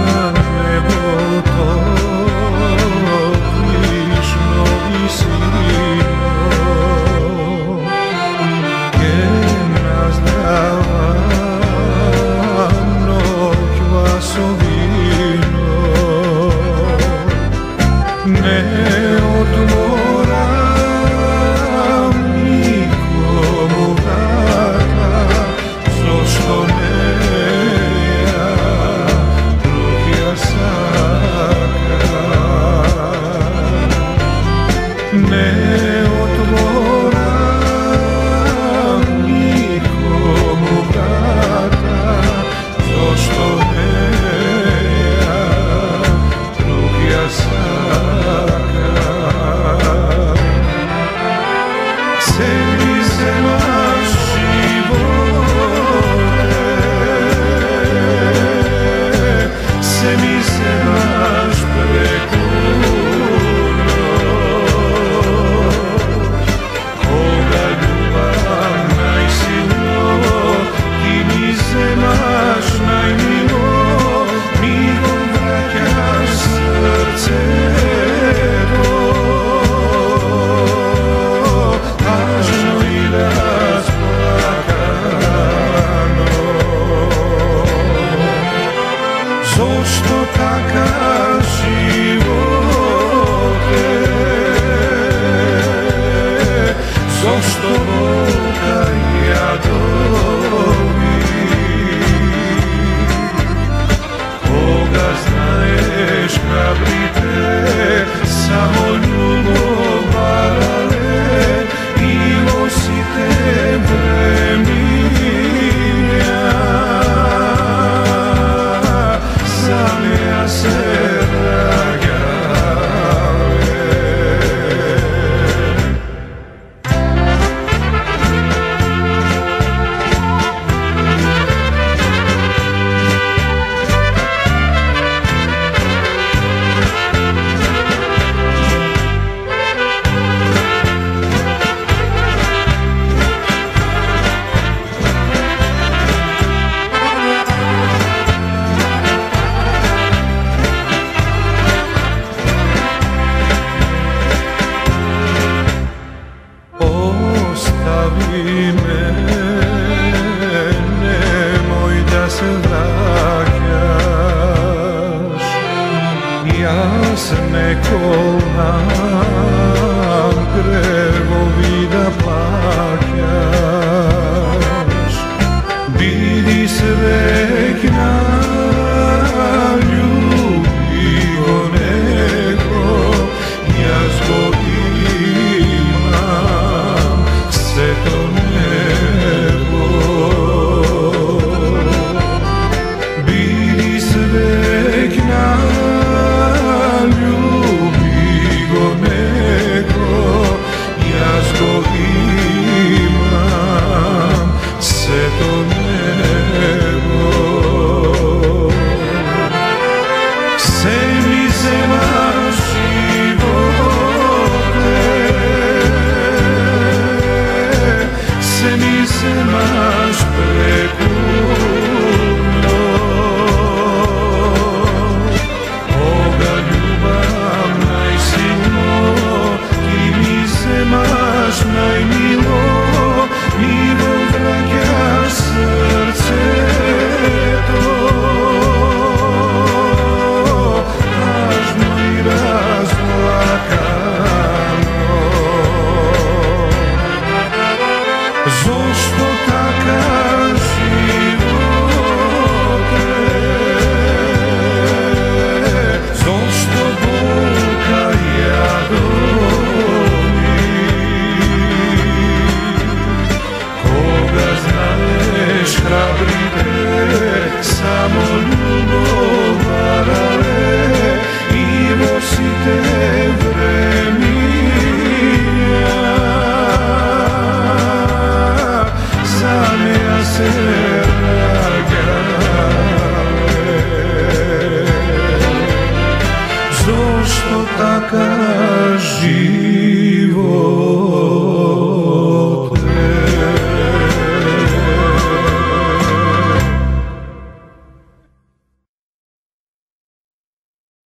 nebo to višno i sino, che nas dava noć vasovino, ne otvoram nikomu vrata, zašto ne ja, drugija saka. Ne otvoram nikomu vrata, zašto ne ja, drugija saka. Se mi zemaš živote, se mi zemaš preko noć, koga ljubav najsilno, ti mi zemaš najmilo, migom vraćaš srce važno i rasplakano. Zašto takav živote, zašto Boga jadovi, koga znaješ hrabrite, samo ljubov varale i osite vreminja, zamija se dragale. Ostavi me, nemoj da se vraćaš, jasne kolam grevovi da plaćaš. Bidi srećna, ljubi go neko, jazgo imam sve to nebo. Bidi srećna, ljubi go neko, jazgo imam sve to nebo. Se mi zemaš živote, se mi zemaš preko